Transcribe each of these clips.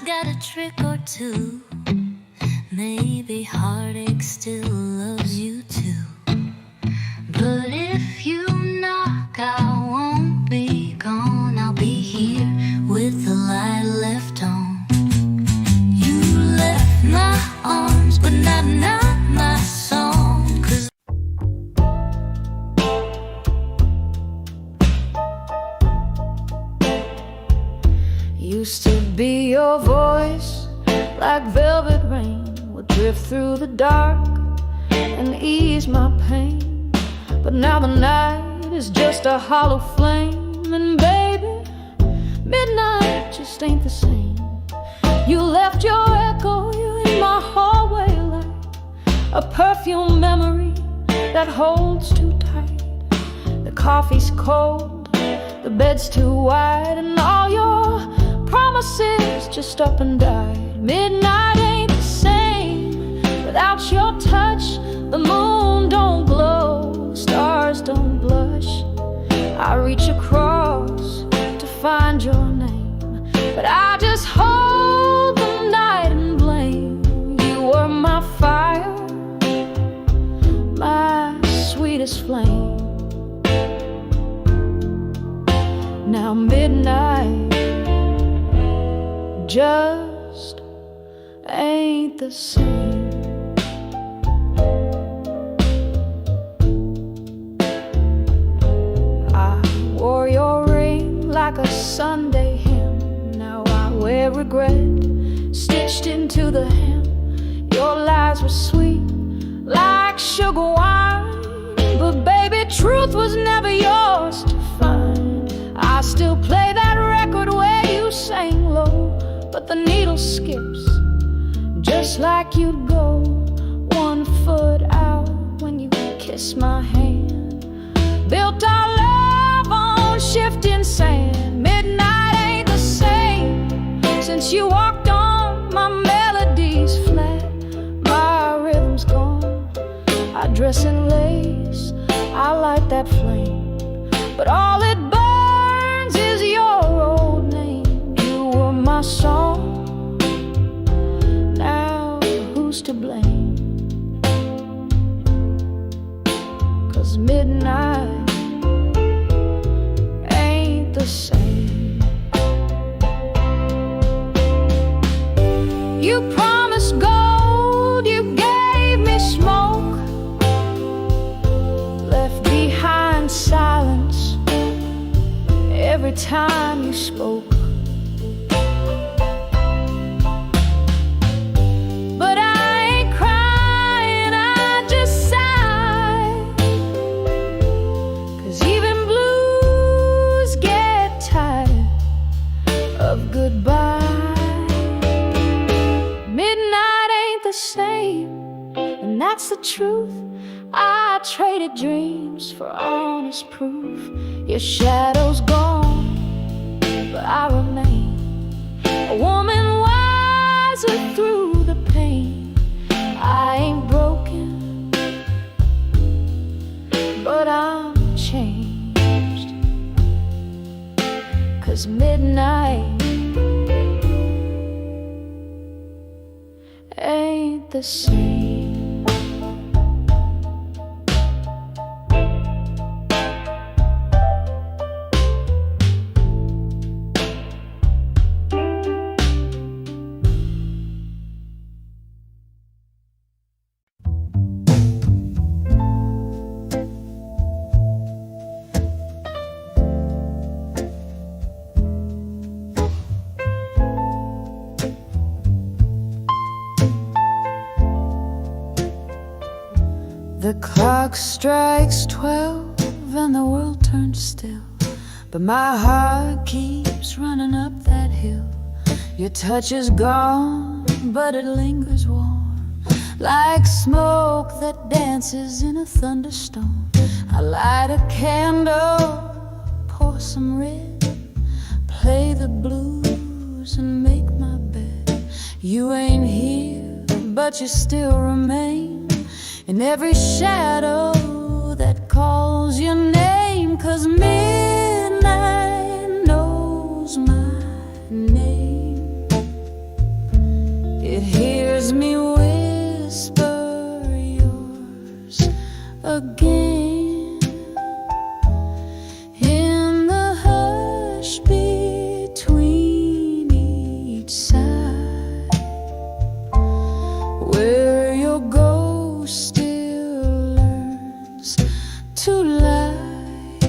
Got a trick or two. Maybe heartache still loves you too. But if you knock, I won't be gone. I'll be here with the light left on. You left my arms, but not my song. 'Cause used to be your voice, like velvet rain, would drift through the dark and ease my pain. But now the night is just a hollow flame, and baby, midnight just ain't the same. You left your echo in my hallway like a perfume memory that holds too tight. The coffee's cold, the bed's too wide, and all your promises just up and died. Midnight ain't the same without your touch. The moon don't glow, stars don't blush. I reach across to find your name, but I just hold the night and blame. You were my fire, my sweetest flame. Now midnight just ain't the same. I wore your ring like a Sunday hymn. Now I wear regret stitched into the hem. Your lies were sweet like sugar wine, but baby, truth was never yours to find. I still play that record where you sang low, but the needle skips just like you'd go. 1 foot out when you kiss my hand. Built our love on shifting sand. Midnight ain't the same since you walked on. My melody's flat, my rhythm's gone. I dress in lace, I light that flame, but all it burns is your old name. You were my song, now who's to blame? 'Cause midnight ain't the same. You promised gold, you gave me smoke, left behind silence every time you spoke. But I ain't crying, I just sigh, 'cause even blues get tired of goodbye. Midnight ain't the same, and that's the truth. I traded dreams for honest proof. Your shadow's gone, but I remain a woman wiser through the pain. I ain't broken, but I'm changed. 'Cause midnight ain't the same. The clock strikes 12 and the world turns still, but my heart keeps running up that hill. Your touch is gone, but it lingers warm, like smoke that dances in a thunderstorm. I light a candle, pour some red, play the blues and make my bed. You ain't here, but you still remain in every shadow that calls your name. 'Cause midnight knows my name. again. In the hush between each sigh, where your ghost still learns to lie,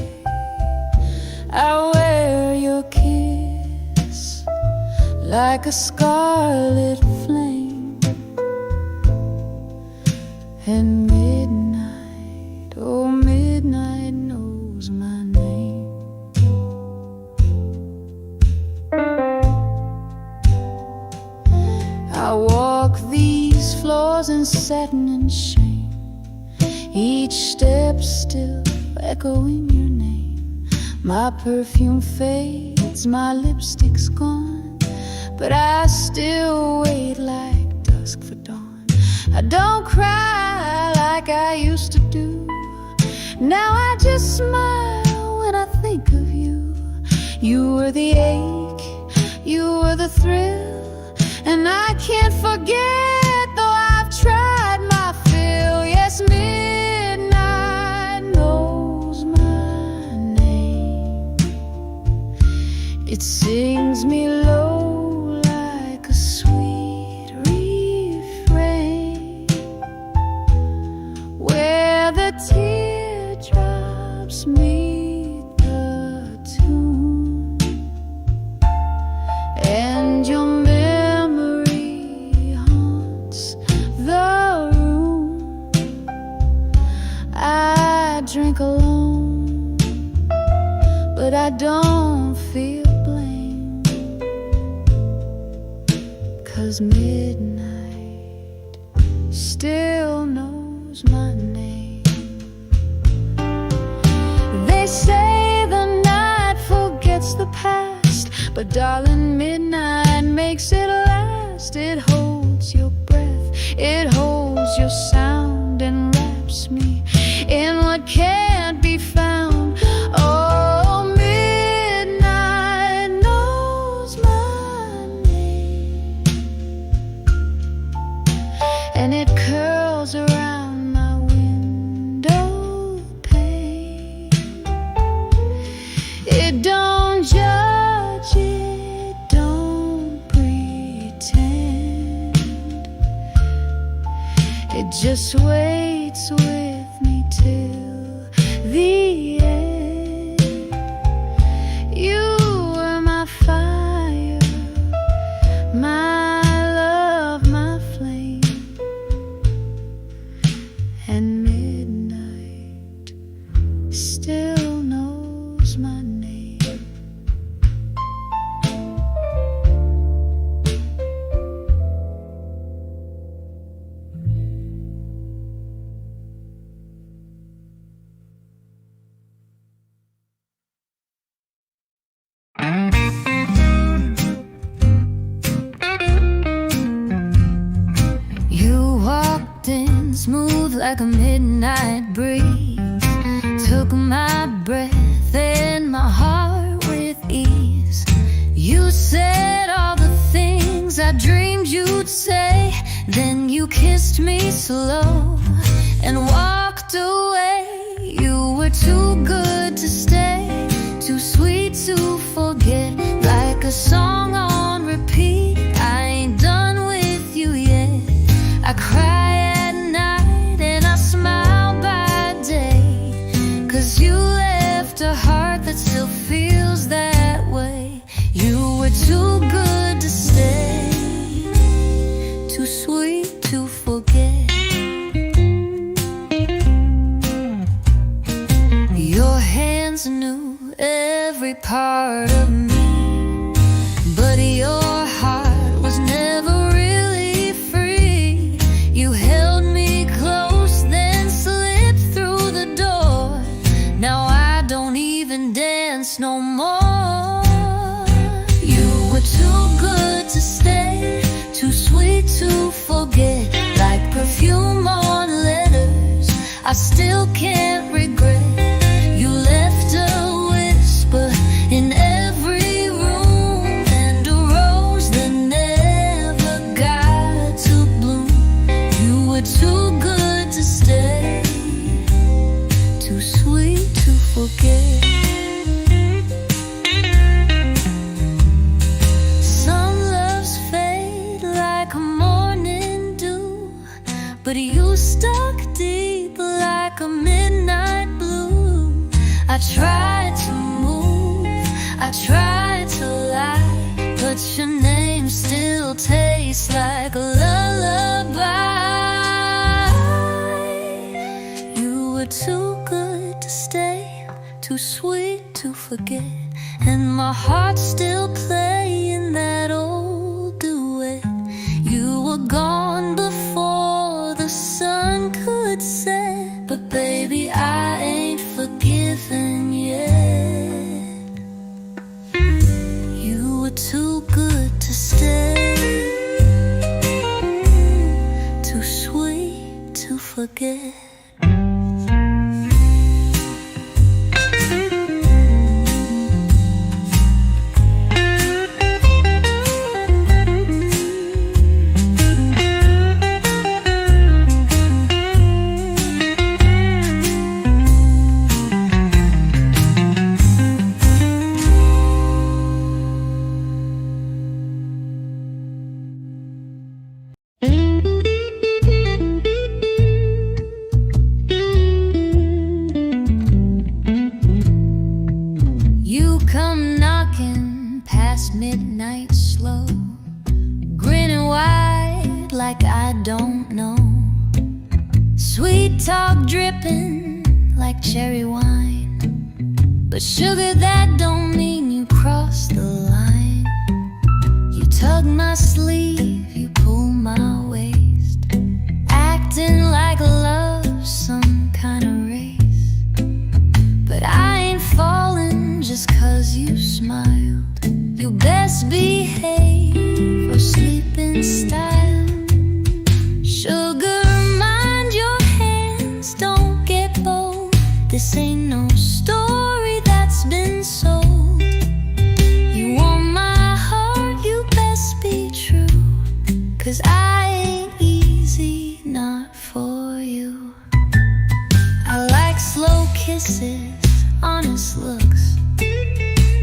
I wear your kiss like a scarlet flame. And midnight, oh midnight knows my name. I walk these floors in satin and shame, each step still echoing your name. My perfume fades, my lipstick's gone, but I still wait like dusk for dawn. I don't cry like I used to do. Now I just smile when I think of you. You were the ache, you were the thrill, and I can't forget, though I've tried my fill. Yes, midnight knows my name. It sings me low like a sweet refrain, where the teardrops meet the tune, and your memory haunts the room. I drink alone, but I don't feel blame, 'cause midnight still knows my name. They say the night forgets the past, but darling, midnight makes it last. It holds your breath, it holds your sound, and wraps me in what can't be found. Oh, midnight knows my name, and it curls around my window pane. It don't judge, it don't pretend. It just waits with me till the end. You were my fire, my love, my flame, and midnight still knows my name. You walked in smooth like a midnight breeze, took my breath and my heart with ease. You said all the things I dreamed you'd say, then you kissed me slow and walked away. You were too good to stay, too sweet to forget, like a song on repeat. I ain't done with you yet. I cry at night and I smile by day, 'cause you left a heart that still feels that way. You were too good to stay, too sweet to forget. Your hands knew every part of me, but your heart was never really free. You held me close, then slipped through the door. Now I don't even dance no more. You were too good to stay, too sweet to forget, like perfume on letters I still can't regret. You left a whisper in every room, and a rose that never got to bloom. You were too good to stay, sweet to forget. Some loves fade like a morning dew, but you stuck deep like a midnight blue. I tried to move, I tried to lie, but your name still tastes like a lullaby. You were too good to stay, too sweet to forget, and my heart's still playing that old duet. You were gone before the sun could set, but baby, I ain't forgiven yet. You were too good to stay, too sweet to forget. Come knocking past midnight slow, grinning wide like I don't know. Sweet talk dripping like cherry wine, but sugar, that don't mean you cross the line. You tug my sleeve, you pull my waist, acting like love's some kind of race. But I ain't falling just 'cause you smiled. You best behave or sleep in style. Sugar, mind your hands, don't get bold. This ain't no story that's been sold. You want my heart, you best be true, 'cause I ain't easy, not for you. I like slow kisses, honest looks,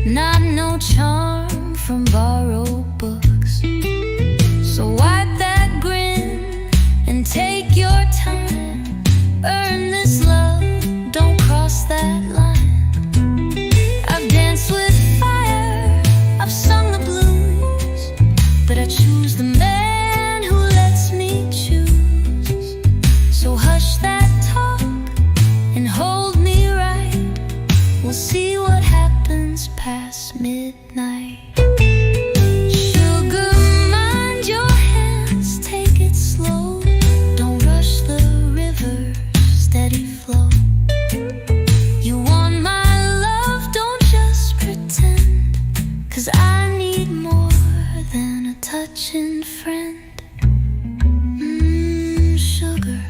not no charm from borrowed books. So wipe that grin and take your time. Earn this love, don't cross that line. I've danced with fire, I've sung the blues, but I choose the man who lets me choose. So hush that talk and hold me right. We'll see what happens past midnight. Sugar, mind your hands, take it slow. Don't rush the river, steady flow. You want my love, don't just pretend, 'cause I need more than a touching friend. Sugar,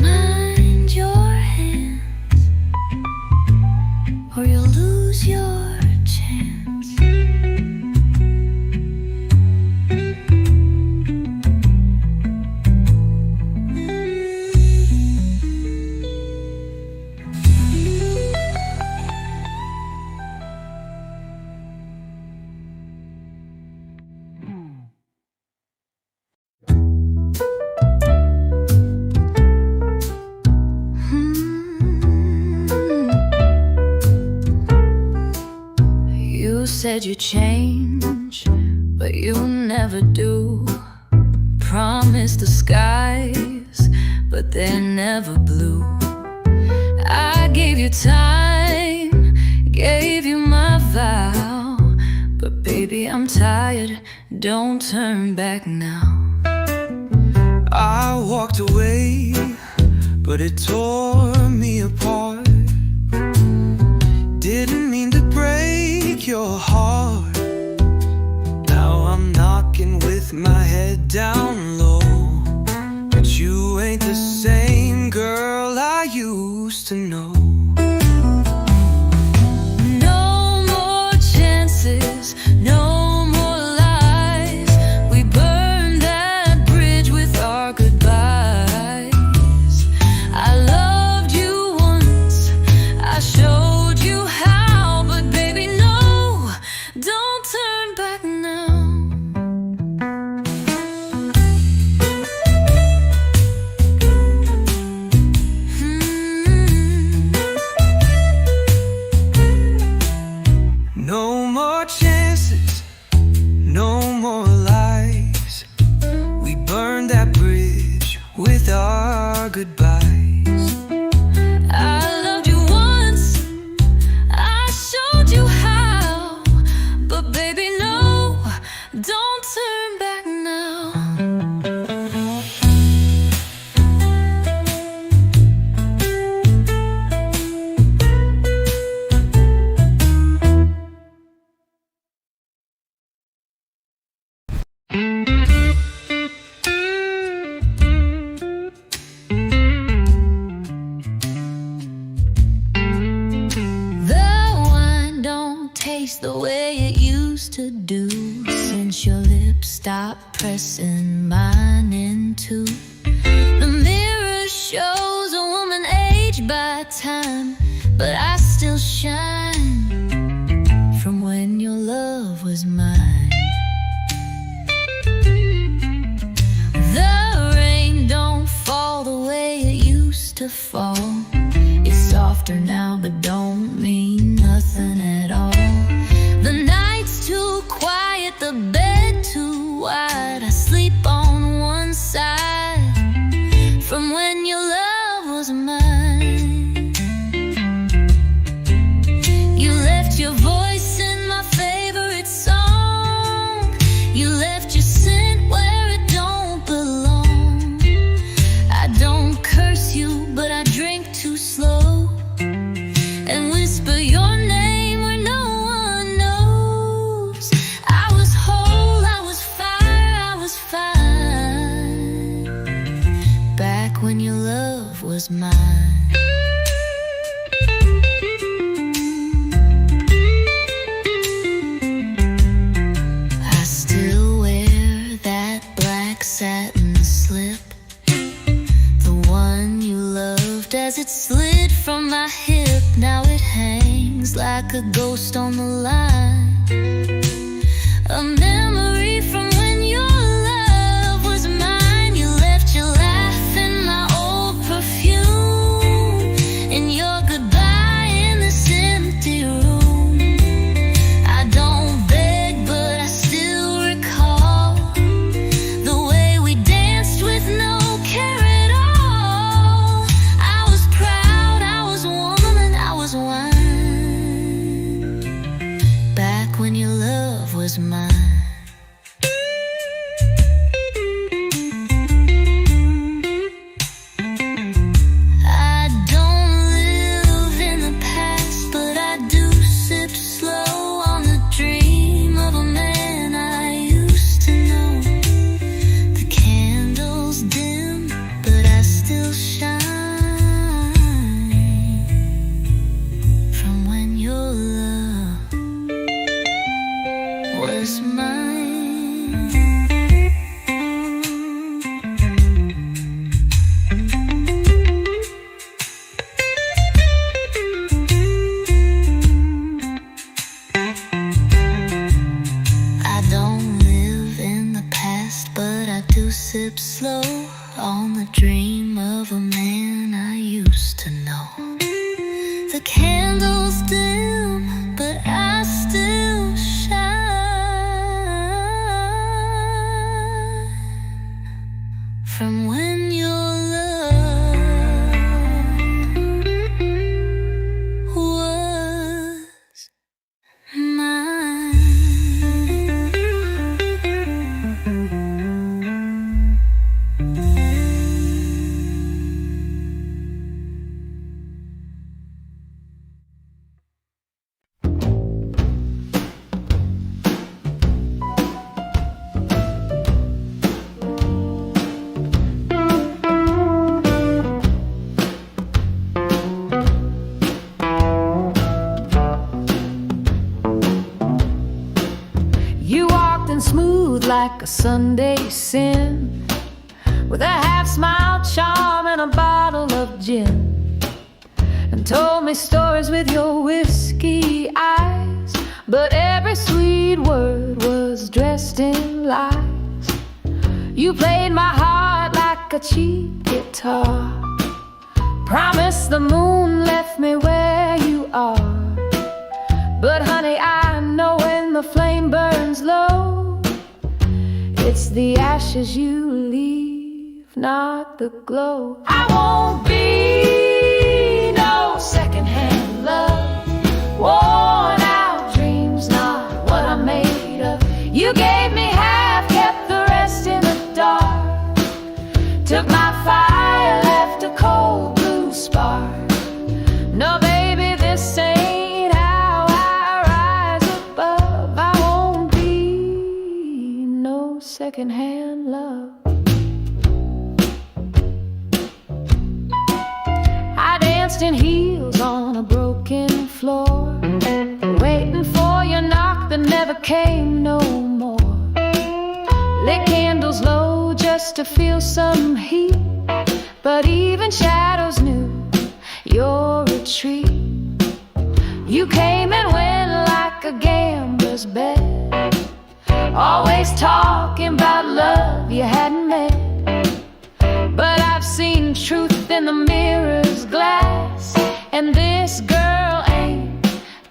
mind your hands, or you'll lose your chance. You said you change, but you never do. Promised the skies, but they're never blue. I gave you time, gave you my vow, but baby, I'm tired, don't turn back now. I walked away, but it tore me apart. Didn't mean to break your heart. Now I'm knocking with my head down low, but you ain't the same girl I used to know. No more chances, no more lies. We burned that bridge with our goodbyes. I love the way it used to do since your lips stopped pressing mine into. The mirror shows a woman aged by time, but I still shine from when your love was mine. The rain don't fall the way it used to fall. It's softer now but don't mean nothing at all. The night's too quiet, the bed too wide. I sleep on one side from when your love was mine. You left your voice in my favorite song. You left your scent where it don't belong. I don't curse you, but I drink too slow and whisper your name where no one knows. I was whole, I was fire, I was fine back when your love was mine. I still wear that black satin slip, the one you loved as it slid from my hip. Now it hangs like a ghost on the line, a memory from when your love was mine. You left your laugh in my old perfume and your goodbye in this empty room. I don't beg, but I still recall the way we danced with no care at all. I was proud, I was woman, I was wine back when your love was mine. I don't live in the past, but I do sip slow on the dream of a man I used to know. The candle's dim, but I still shine from when your love was mine. I don't live in the past, but I do sip slow on the dream of a man I used to know. The candle's dim, but I still shine from when your love was mine. You walked in smooth like a Sunday sin, with a half-smile charm and a bottle of gin, and told me stories with your whiskey eyes. But every sweet word was dressed in lies. You played my heart like a cheap guitar, promised the moon left me where you are. But honey, I know when the flame burns low, it's the ashes you leave, not the glow. I won't be no secondhand love, worn out dreams, not what I'm made of. You gave me half, kept the rest in the dark, took my fire, left a cold blue spark. No, baby, this ain't how I rise above. I won't be no secondhand love. I danced in heels on a broken floor, waiting for your knock. never came no more. Lit candles low just to feel some heat, but even shadows knew your retreat. You came and went like a gambler's bet, always talking about love you hadn't met. But I've seen truth in the mirror's glass, and this girl ain't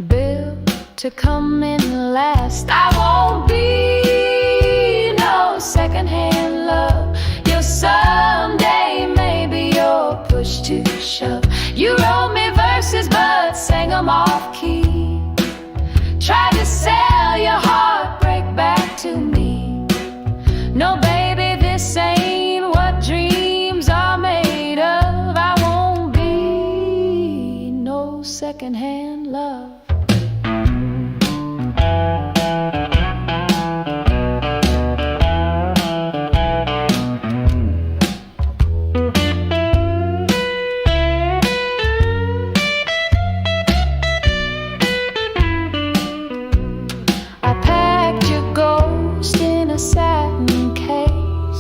built to come in last. I won't be no secondhand love. You'll someday, maybe you'll push to shove. You wrote me verses but sang them off key, tried to sell your heartbreak back to me. No baby, this ain't what dreams are made of. I won't be no secondhand love. Satin case,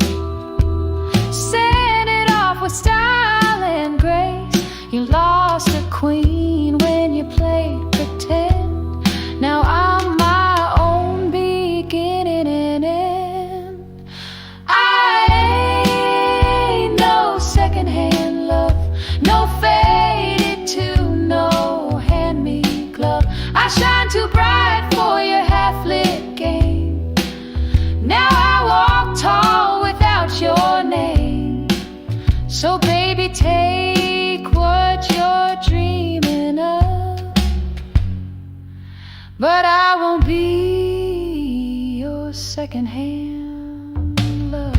send it off with style and grace. You lost a queen when you played pretend. Now I'm my own beginning and end. I ain't no secondhand love, no faded tune, no hand-me glove. I shine too bright for your half-lit game. Now I walk tall without your name. So baby, take what you're dreaming of, but I won't be your secondhand love.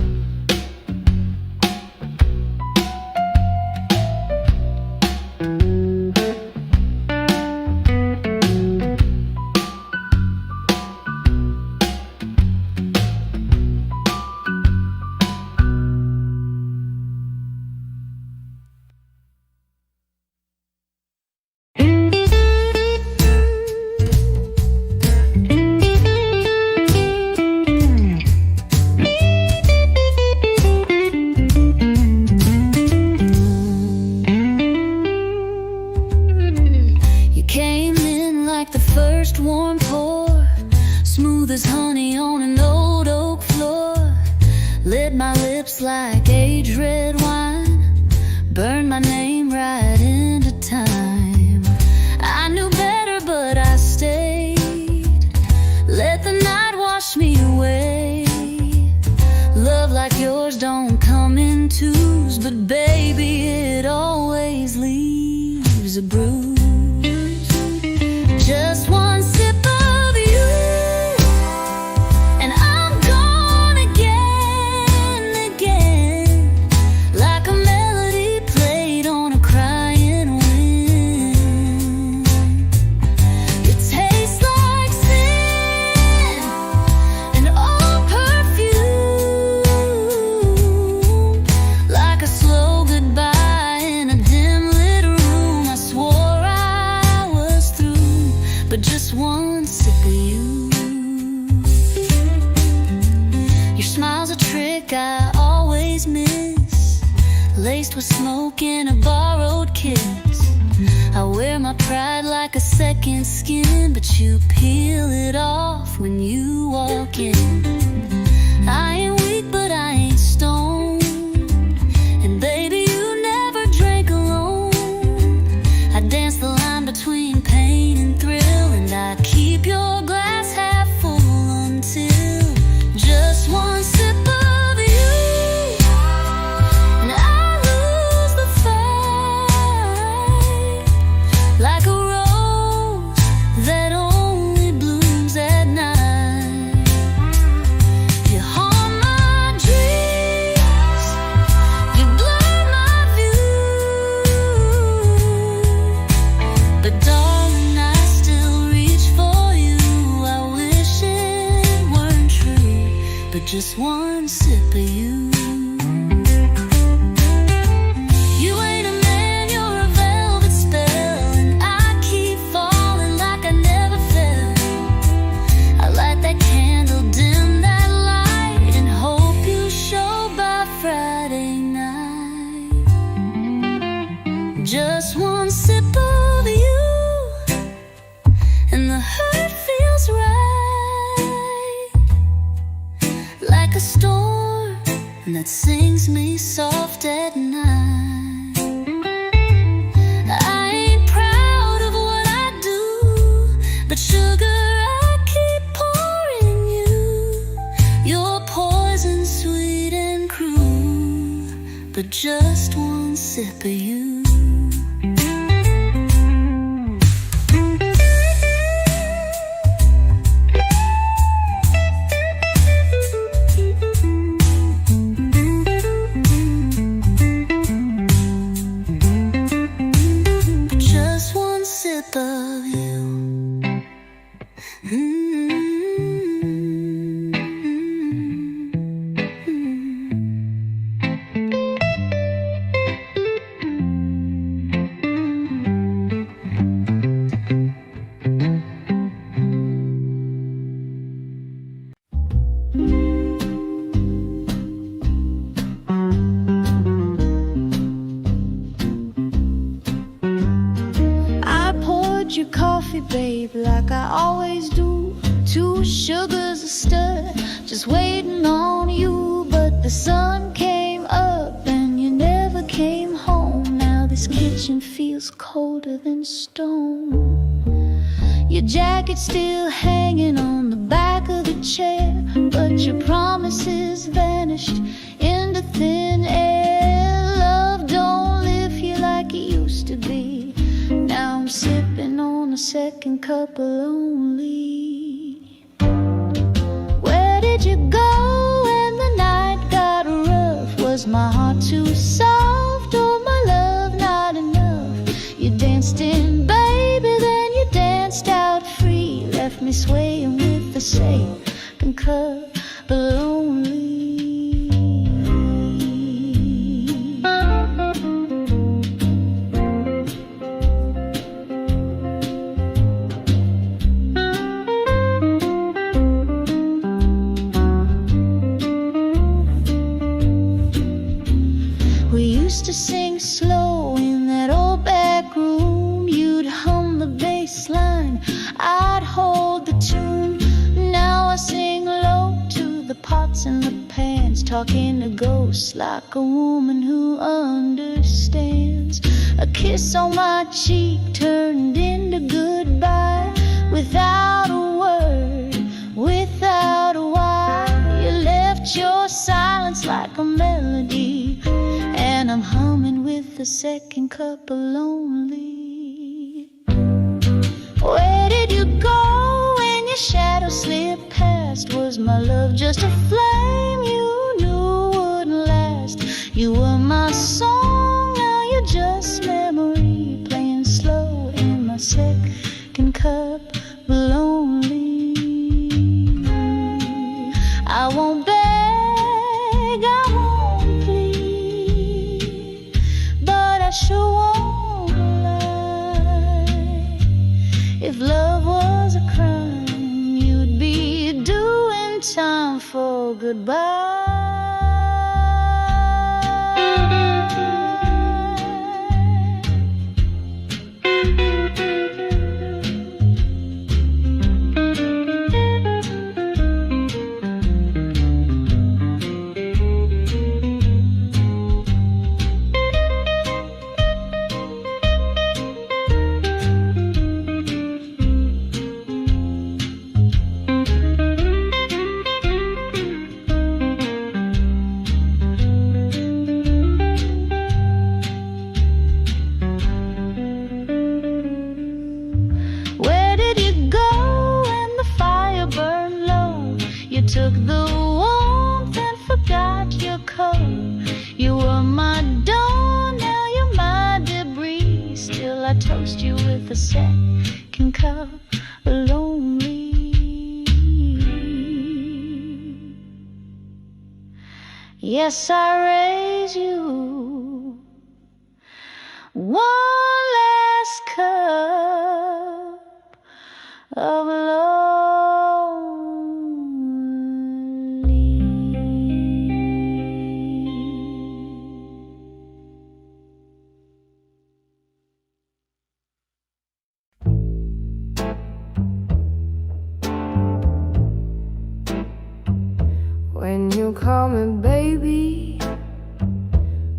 First warm pour, smooth as honey on an old oak floor. Lit my lips like aged red wine, burned my name right into time. I knew better but I stayed, let the night wash me away. Love like yours don't come in twos, but baby, it always leaves a bruise. Just one sip of you, and I'm gone again, again, like a melody played on a crying wind. It tastes like sin and old perfume, like a slow goodbye in a dim lit room. I swore I was through, but just one sip of you. Your smile's a trick I always miss, laced with smoke and a borrowed kiss. I wear my pride like a second skin, but you peel it off when you walk in. I ain't weak, but I ain't stoned, and baby, you never drank alone. I dance the line between pain and thrill, and I keep your glass half full until just one sip of you, and I lose the fight, like a rose that only blooms at night. You haunt my dreams, you blur my view, but darling, I still reach for you. I wish it weren't true, but just one sip of you. You ain't a man, you're a velvet spell, and I keep falling like I never fell. I light Just one sip of you, and the hurt feels right, like a storm that sings me soft at night. I ain't proud of what I do, but sugar, I keep pouring you. Your poison sweet and cruel, but just one sip of you. Just one sip of you. I poured your coffee, babe, like I always do. 2 sugars a stir, just waiting on you. But the sun came up and you never came home. Now this kitchen feels colder than stone. Your jacket's still hanging on the back of the chair, but your promises vanished into thin air. Love don't live here like it used to be. Now I'm sipping on a second cup of lonely. Where did you go when the night got rough? Was my heart too soft or my love not enough? You danced in, baby, then you danced out free. Left me swaying with the second cup of lonely. We used to sing slow in that old back room. You'd hum the bass line, I'd hold the tune. Now I sing low to the pots and the pans, talking to ghosts like a woman who understands. A kiss on my cheek turned into goodbye, without a word, without a why. You left your silence like a melody, and I'm humming with the second cup of lonely. Where did you go when your shadow slipped past? Was my love just a flame you knew wouldn't last? You were my song, now you're just memory, playing slow in my second cup of lonely. I won't beg, I won't plead, but I sure won't lie. If love was a crime, you'd be doing time for goodbye. Where did you go when the fire burned low? You took the warmth and forgot your coat. You were my dawn, now you're my debris. Still I toast you with a second cup of lonely. Yes, I raise you one last cup of call me baby,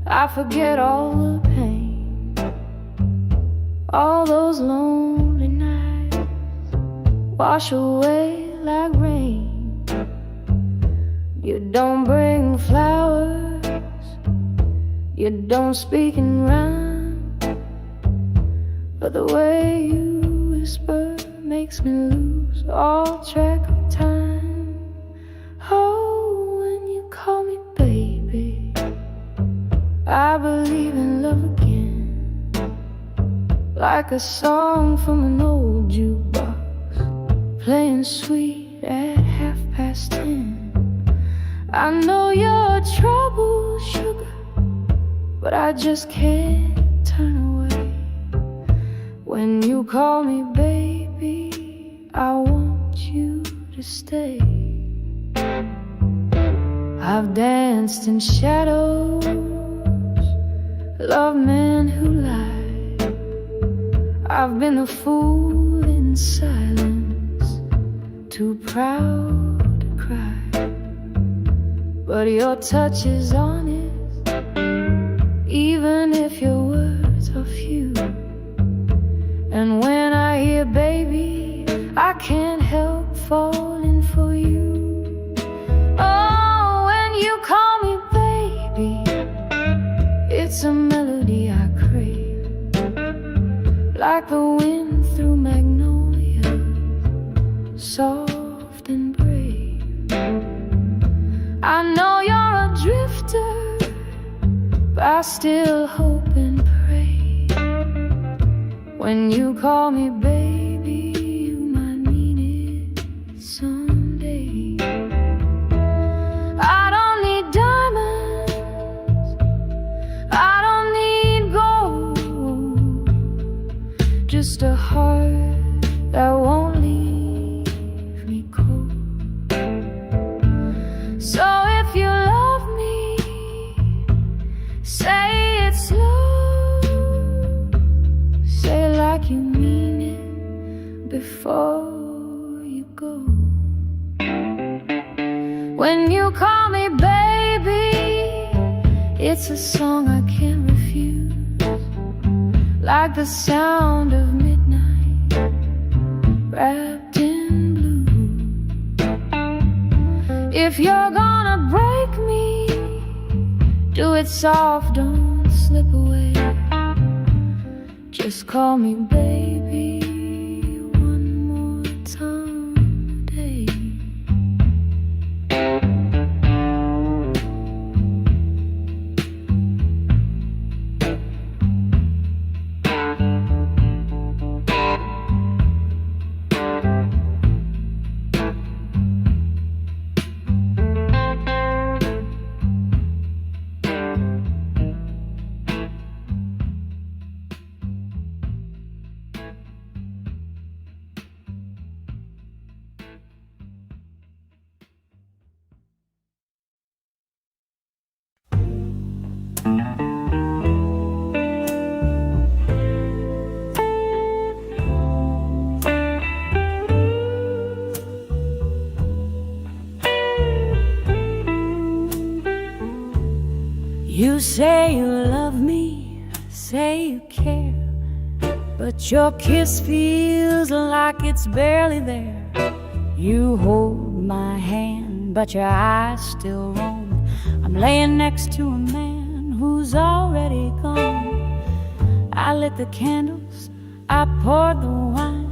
I forget all the pain, all those lonely nights wash away like rain. You don't bring flowers, you don't speak in rhyme, but the way you whisper makes me lose all track of time. Oh, when you call me baby, I believe in love again, like a song from an old jukebox, playing sweet at 10:30. I know you're trouble, sugar, but I just can't turn away. When you call me baby, I want you to stay. I've danced in shadows, loved men who lie. I've been a fool in silence, too proud to cry. But your touch is honest, even if your words are few. And when I hear baby, I can't help falling for you. Oh, when you call me baby, it's a melody I crave, like the wind through magnolia, soft and brave. I know you're a drifter, but I still hope and pray. When you call me baby, you might mean it someday. I don't need diamonds, I don't need gold, just a heart that won't leave me cold. So if you love me, say it slow, say it like you mean it before you go. When you call me baby, it's a song I can't refuse, like the sound of midnight wrapped in blue. If you're gonna break me, do it soft, don't slip away. Just call me baby one more time today. You say you love me, say you care, but your kiss feels like it's barely there. You hold my hand, but your eyes still roam. I'm laying next to a man who's already gone. I lit the candles, I poured the wine,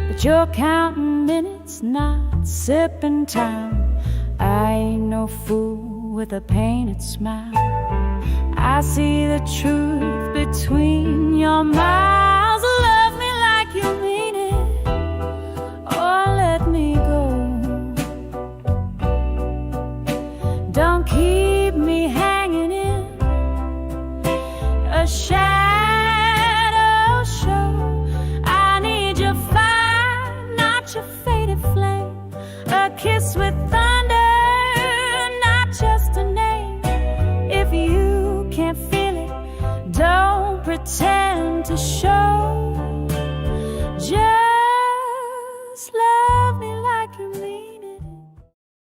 but you're counting minutes, not sipping time. I ain't no fool with a painted smile. I see the truth between your miles. Love me like you mean it, or let me go. Don't keep me hanging in a shadow show. I need your fire, not your faded flame. A kiss with thunder, not just a name. If you can't feel it, don't pretend to show.